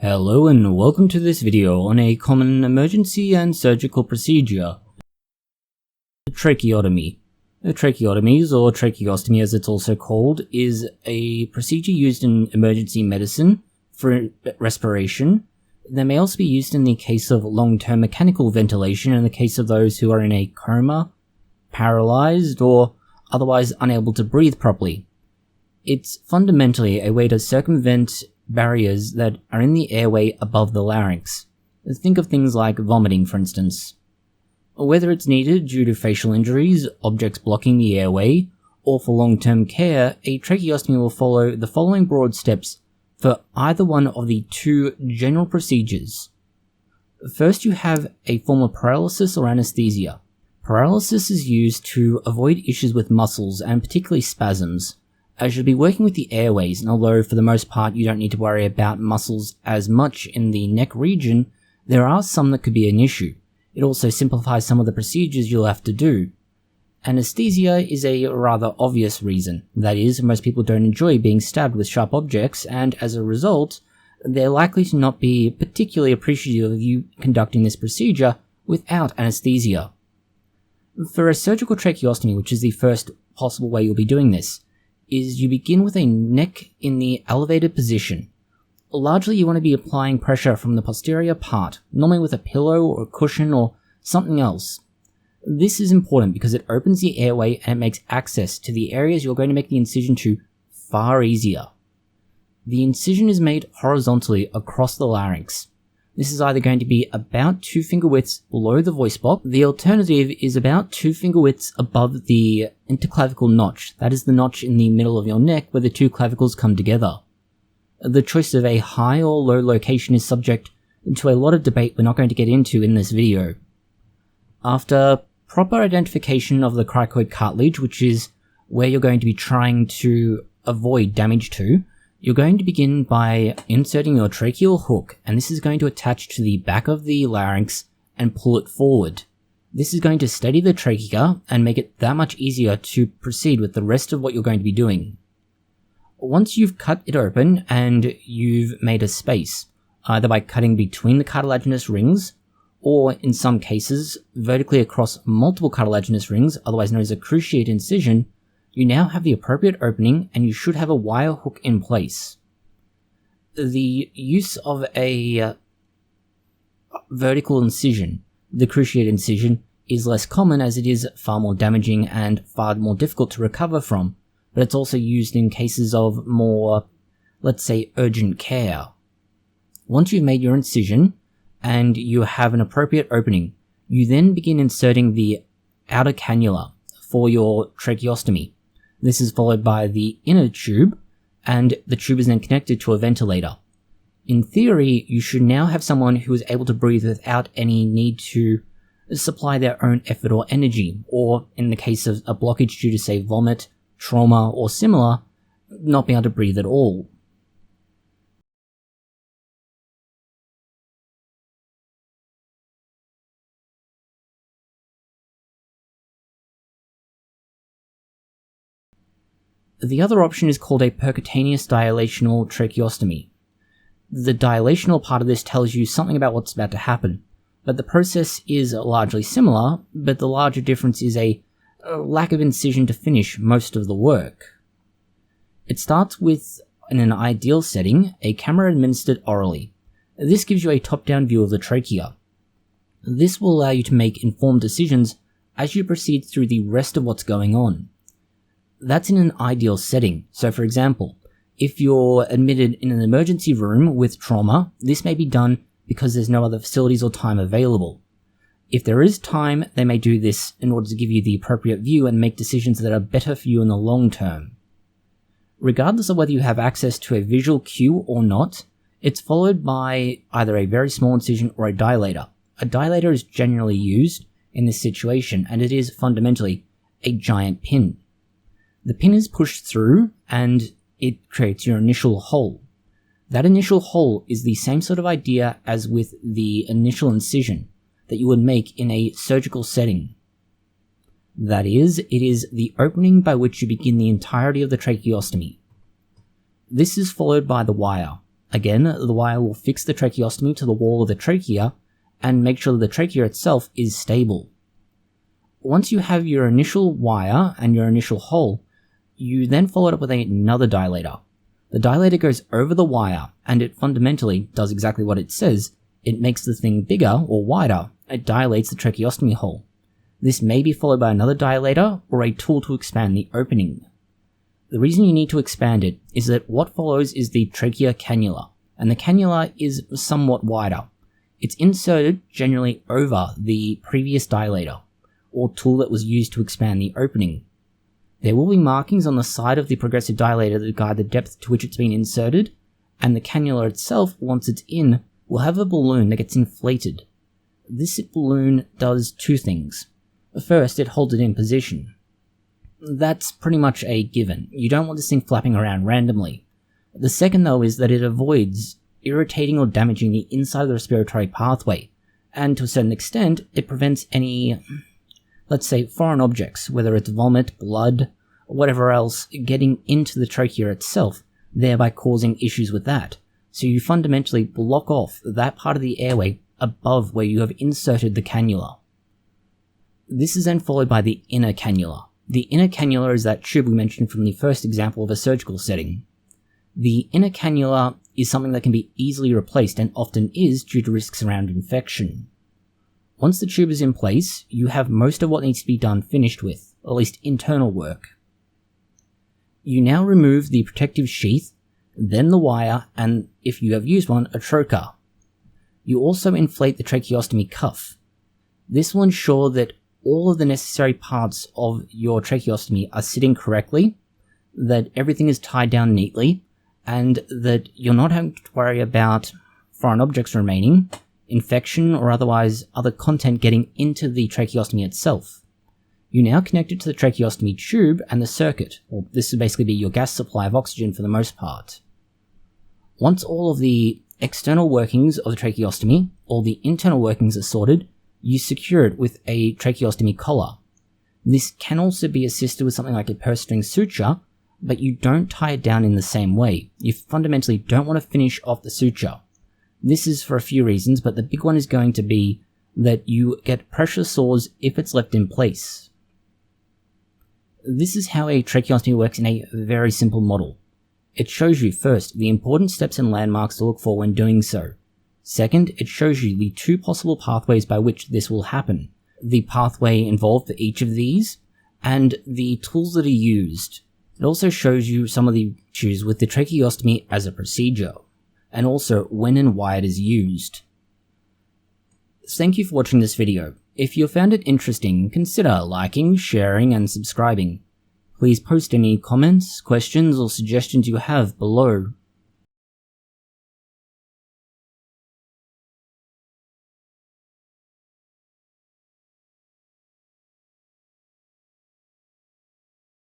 Hello and welcome to this video on a common emergency and surgical procedure, tracheotomy. Tracheotomies, or tracheostomy as it's also called, is a procedure used in emergency medicine for respiration. They may also be used in the case of long-term mechanical ventilation in the case of those who are in a coma, paralyzed, or otherwise unable to breathe properly. It's fundamentally a way to circumvent barriers that are in the airway above the larynx. Think of things like vomiting, for instance. Whether it's needed due to facial injuries, objects blocking the airway, or for long-term care, a tracheostomy will follow the following broad steps for either one of the two general procedures. First, you have a form of paralysis or anesthesia. Paralysis is used to avoid issues with muscles and particularly spasms, as you'll be working with the airways, and although for the most part you don't need to worry about muscles as much in the neck region, there are some that could be an issue. It also simplifies some of the procedures you'll have to do. Anesthesia is a rather obvious reason. That is, most people don't enjoy being stabbed with sharp objects, and as a result, they're likely to not be particularly appreciative of you conducting this procedure without anesthesia. For a surgical tracheostomy, which is the first possible way you'll be doing this, is you begin with a neck in the elevated position. Largely you want to be applying pressure from the posterior part, normally with a pillow or a cushion or something else. This is important because it opens the airway and it makes access to the areas you're going to make the incision to far easier. The incision is made horizontally across the larynx. This is either going to be about 2 finger widths below the voice box. The alternative is about 2 finger widths above the interclavicle notch. That is the notch in the middle of your neck where the two clavicles come together. The choice of a high or low location is subject to a lot of debate we're not going to get into in this video. After proper identification of the cricoid cartilage, which is where you're going to be trying to avoid damage to, you're going to begin by inserting your tracheal hook, and this is going to attach to the back of the larynx and pull it forward. This is going to steady the trachea and make it that much easier to proceed with the rest of what you're going to be doing. Once you've cut it open and you've made a space, either by cutting between the cartilaginous rings, or in some cases, vertically across multiple cartilaginous rings, otherwise known as a cruciate incision, you now have the appropriate opening and you should have a wire hook in place. The use of a vertical incision, the cruciate incision, is less common as it is far more damaging and far more difficult to recover from, but it's also used in cases of more, let's say, urgent care. Once you've made your incision and you have an appropriate opening, you then begin inserting the outer cannula for your tracheostomy. This is followed by the inner tube, and the tube is then connected to a ventilator. In theory, you should now have someone who is able to breathe without any need to supply their own effort or energy, or in the case of a blockage due to, say, vomit, trauma, or similar, not being able to breathe at all. The other option is called a percutaneous dilational tracheostomy. The dilational part of this tells you something about what's about to happen, but the process is largely similar, but the larger difference is a lack of incision to finish most of the work. It starts with, in an ideal setting, a camera administered orally. This gives you a top-down view of the trachea. This will allow you to make informed decisions as you proceed through the rest of what's going on. That's in an ideal setting. So for example, if you're admitted in an emergency room with trauma, this may be done because there's no other facilities or time available. If there is time, they may do this in order to give you the appropriate view and make decisions that are better for you in the long term. Regardless of whether you have access to a visual cue or not, it's followed by either a very small incision or a dilator. A dilator is generally used in this situation, and it is fundamentally a giant pin. The pin is pushed through and it creates your initial hole. That initial hole is the same sort of idea as with the initial incision that you would make in a surgical setting. That is, it is the opening by which you begin the entirety of the tracheostomy. This is followed by the wire, Again, the wire will fix the tracheostomy to the wall of the trachea and make sure that the trachea itself is stable. Once you have your initial wire and your initial hole, you then follow it up with another dilator. The dilator goes over the wire, and it fundamentally does exactly what it says. It makes the thing bigger or wider. It dilates the tracheostomy hole. This may be followed by another dilator or a tool to expand the opening. The reason you need to expand it is that what follows is the trachea cannula, and the cannula is somewhat wider. It's inserted generally over the previous dilator, or tool that was used to expand the opening. There will be markings on the side of the progressive dilator that guide the depth to which it's been inserted, and the cannula itself, once it's in, will have a balloon that gets inflated. This balloon does two things. First, it holds it in position. That's pretty much a given. You don't want this thing flapping around randomly. The second, though, is that it avoids irritating or damaging the inside of the respiratory pathway, and to a certain extent, it prevents any, let's say, foreign objects, whether it's vomit, blood, or whatever else, getting into the trachea itself, thereby causing issues with that. So you fundamentally block off that part of the airway above where you have inserted the cannula. This is then followed by the inner cannula. The inner cannula is that tube we mentioned from the first example of a surgical setting. The inner cannula is something that can be easily replaced and often is due to risks around infection. Once the tube is in place, you have most of what needs to be done finished with, at least internal work. You now remove the protective sheath, then the wire, and if you have used one, a trocar. You also inflate the tracheostomy cuff. This will ensure that all of the necessary parts of your tracheostomy are sitting correctly, that everything is tied down neatly, and that you're not having to worry about foreign objects remaining, infection, or otherwise other content getting into the tracheostomy itself. You now connect it to the tracheostomy tube and the circuit, or this would basically be your gas supply of oxygen for the most part. Once all of the external workings of the tracheostomy, all the internal workings are sorted, you secure it with a tracheostomy collar. This can also be assisted with something like a purse string suture, but you don't tie it down in the same way. You fundamentally don't want to finish off the suture. This is for a few reasons, but the big one is going to be that you get pressure sores if it's left in place. This is how a tracheostomy works in a very simple model. It shows you first the important steps and landmarks to look for when doing so. Second, it shows you the two possible pathways by which this will happen, the pathway involved for each of these, and the tools that are used. It also shows you some of the issues with the tracheostomy as a procedure, and also when and why it is used. Thank you for watching this video. If you found it interesting, consider liking, sharing, and subscribing. Please post any comments, questions, or suggestions you have below